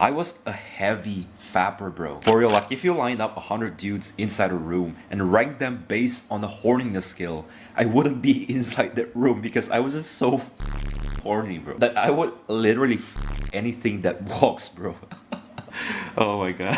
I was a heavy fapper, bro. For real, like if you line up 100 dudes inside a room and rank them based on the horniness scale, I wouldn't be inside that room because I was just so horny, bro. That I would literally anything that walks, bro. Oh my god.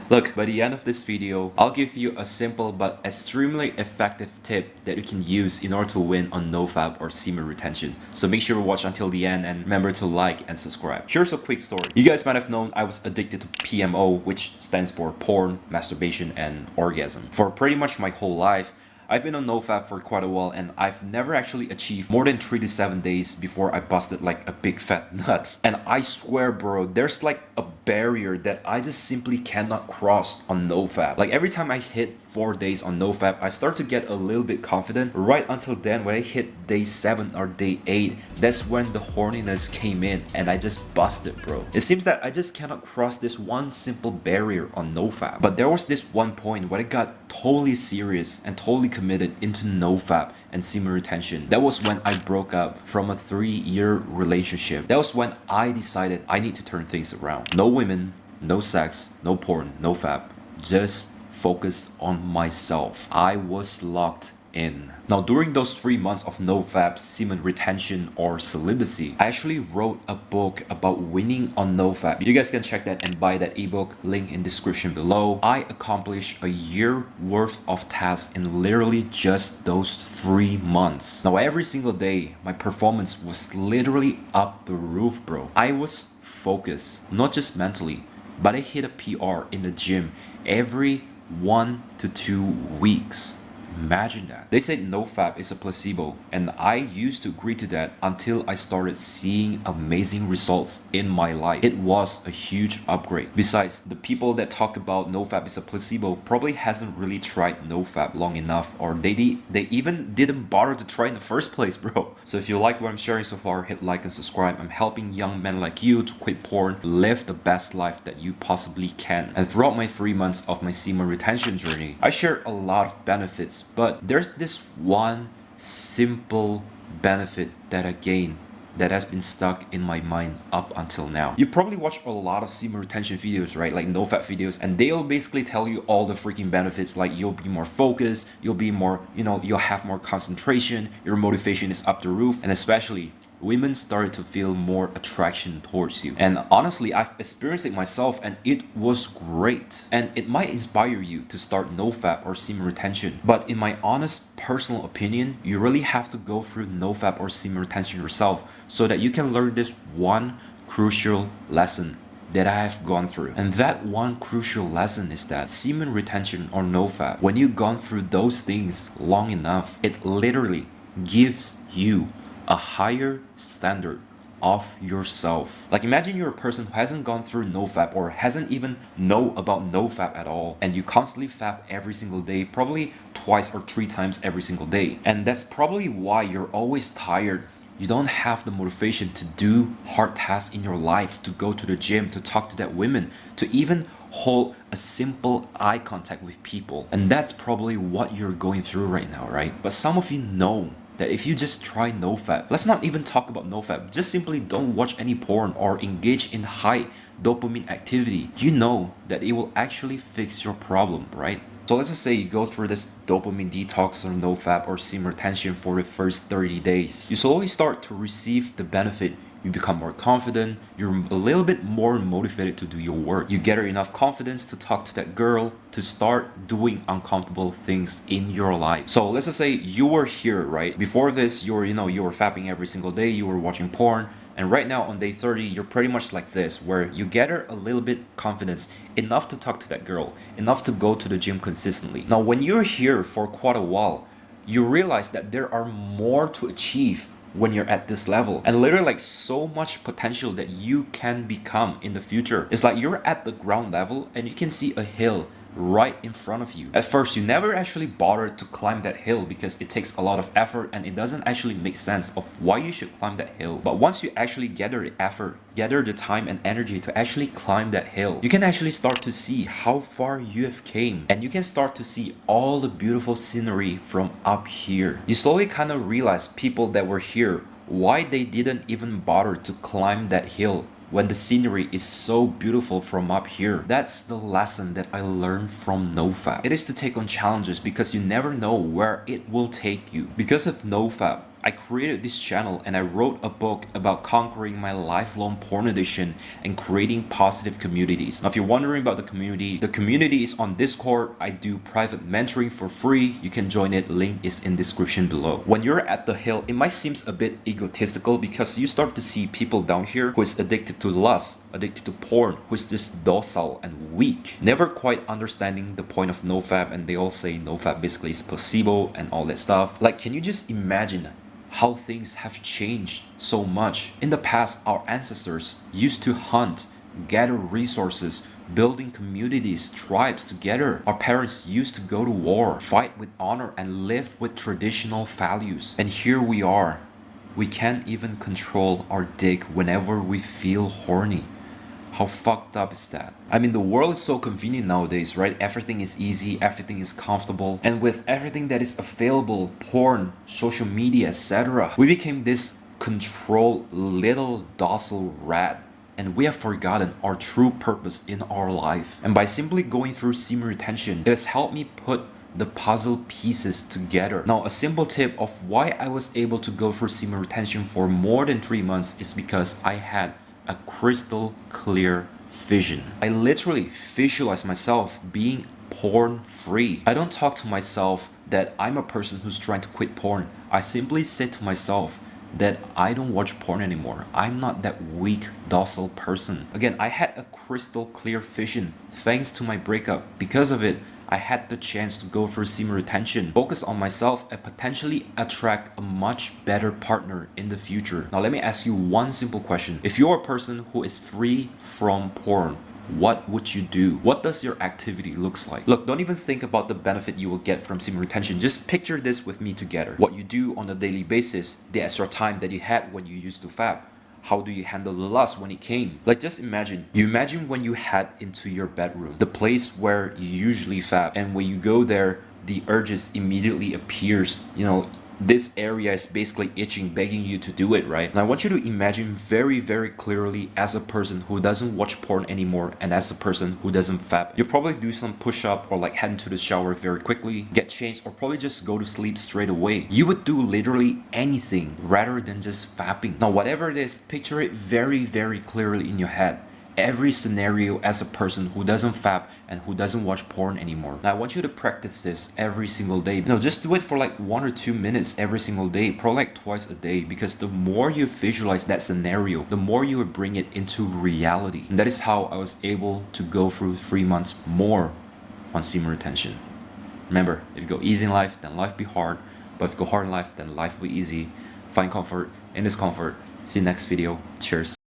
Look, by the end of this video, I'll give you a simple but extremely effective tip that you can use in order to win on NoFap or semen retention. So make sure to watch until the end and remember to like and subscribe. Here's a quick story. You guys might have known I was addicted to PMO, which stands for porn, masturbation, and orgasm. For pretty much my whole life, I've been on NoFap for quite a while and I've never actually achieved more than 3 to 7 days before I busted like a big fat nut. And I swear, bro, there's like a barrier that I just simply cannot cross on NoFap. Like every time I hit 4 days on NoFap, I start to get a little bit confident. Right until then, when I hit day 7 or day 8, that's when the horniness came in and I just busted, bro. It seems that I just cannot cross this one simple barrier on NoFap. But there was this one point where I got totally serious and totally committed into NoFap and semen retention. That was when I broke up from a 3-year relationship. That was when I decided I need to turn things around. No women, no sex, no porn, no fap. Just focus on myself. I was locked in. Now, during those 3 months of NoFap, semen retention, or celibacy, I actually wrote a book about winning on NoFap. You guys can check that and buy that ebook, link in description below. I accomplished a year worth of tasks in literally just those 3 months. Now, every single day, my performance was literally up the roof, bro. I was focused, not just mentally, but I hit a PR in the gym every 1 to 2 weeks. Imagine that. They said NoFap is a placebo, and I used to agree to that until I started seeing amazing results in my life. It was a huge upgrade. Besides, the people that talk about NoFap is a placebo probably hasn't really tried NoFap long enough, or they even didn't bother to try in the first place, bro. So if you like what I'm sharing so far, hit like and subscribe. I'm helping young men like you to quit porn, live the best life that you possibly can. And throughout my 3 months of my semen retention journey, I shared a lot of benefits. But there's this one simple benefit that I gained that has been stuck in my mind up until now. You've probably watched a lot of semen retention videos, right? Like NoFap videos, and they'll basically tell you all the freaking benefits, like you'll be more focused, you'll be more, you'll have more concentration, your motivation is up the roof, and especially women started to feel more attraction towards you. And honestly, I've experienced it myself and it was great. And it might inspire you to start NoFap or semen retention. But in my honest personal opinion, you really have to go through NoFap or semen retention yourself so that you can learn this one crucial lesson that I have gone through. And that one crucial lesson is that semen retention or NoFap, when you've gone through those things long enough, it literally gives you a higher standard of yourself. Like imagine you're a person who hasn't gone through NoFap or hasn't even know about NoFap at all, and you constantly fap every single day, probably 2 or 3 times every single day. And that's probably why you're always tired. You don't have the motivation to do hard tasks in your life, to go to the gym, to talk to that women, to even hold a simple eye contact with people. And that's probably what you're going through right now, right? But some of you know that if you just try NoFap, let's not even talk about NoFap, just simply don't watch any porn or engage in high dopamine activity, you know that it will actually fix your problem, right? So let's just say you go through this dopamine detox or NoFap or semen retention for the first 30 days. You slowly start to receive the benefit. You become more confident, you're a little bit more motivated to do your work. You gather enough confidence to talk to that girl, to start doing uncomfortable things in your life. So let's just say you were here, right? Before this, you were fapping every single day, you were watching porn, and right now on day 30, you're pretty much like this, where you gather a little bit confidence, enough to talk to that girl, enough to go to the gym consistently. Now, when you're here for quite a while, you realize that there are more to achieve when you're at this level, and literally like so much potential that you can become in the future. It's like you're at the ground level and you can see a hill right in front of you. At first, you never actually bothered to climb that hill because it takes a lot of effort and it doesn't actually make sense of why you should climb that hill. But once you actually gather the effort, gather the time and energy to actually climb that hill, you can actually start to see how far you have came, and you can start to see all the beautiful scenery from up here. You slowly kind of realize people that were here, why they didn't even bother to climb that hill when the scenery is so beautiful from up here. That's the lesson that I learned from NoFap. It is to take on challenges because you never know where it will take you. Because of NoFap, I created this channel and I wrote a book about conquering my lifelong porn addiction and creating positive communities. Now, if you're wondering about the community is on Discord. I do private mentoring for free. You can join it. Link is in description below. When you're at the hill, it might seem a bit egotistical because you start to see people down here who is addicted to lust, addicted to porn, who is just docile and weak, never quite understanding the point of NoFap, and they all say NoFap basically is placebo and all that stuff. Like, can you just imagine how things have changed so much? In the past, our ancestors used to hunt, gather resources, building communities, tribes together. Our parents used to go to war, fight with honor, and live with traditional values. And here we are. We can't even control our dick whenever we feel horny. How fucked up is that? I mean, the world is so convenient nowadays, right? Everything is easy, everything is comfortable. And with everything that is available, porn, social media, etc., we became this controlled little docile rat. And we have forgotten our true purpose in our life. And by simply going through semen retention, it has helped me put the puzzle pieces together. Now, a simple tip of why I was able to go through semen retention for more than 3 months is because I had a crystal clear vision. I literally visualize myself being porn free. I don't talk to myself that I'm a person who's trying to quit porn. I simply say to myself that I don't watch porn anymore. I'm not that weak, docile person. Again, I had a crystal clear vision thanks to my breakup. Because of it, I had the chance to go through semen retention, focus on myself, and potentially attract a much better partner in the future. Now, let me ask you one simple question. If you're a person who is free from porn, what would you do? What does your activity looks like? Look, don't even think about the benefit you will get from semen retention. Just picture this with me together. What you do on a daily basis, the extra time that you had when you used to fap. How do you handle the lust when it came? Like, just imagine. You imagine when you head into your bedroom, the place where you usually fap, and when you go there, the urges immediately appears. You know, this area is basically itching, begging you to do it, right? And I want you to imagine very, very clearly as a person who doesn't watch porn anymore and as a person who doesn't fap. You'll probably do some push-up or like head into the shower very quickly, get changed, or probably just go to sleep straight away. You would do literally anything rather than just fapping. Now, whatever it is, picture it very, very clearly in your head. Every scenario as a person who doesn't fap and who doesn't watch porn anymore. Now, I want you to practice this every single day. Just do it for like 1 or 2 minutes every single day, probably like twice a day, because the more you visualize that scenario, the more you will bring it into reality. And that is how I was able to go through 3 months more on semen retention. Remember, if you go easy in life, then life be hard. But if you go hard in life, then life will be easy. Find comfort in discomfort. See you next video. Cheers.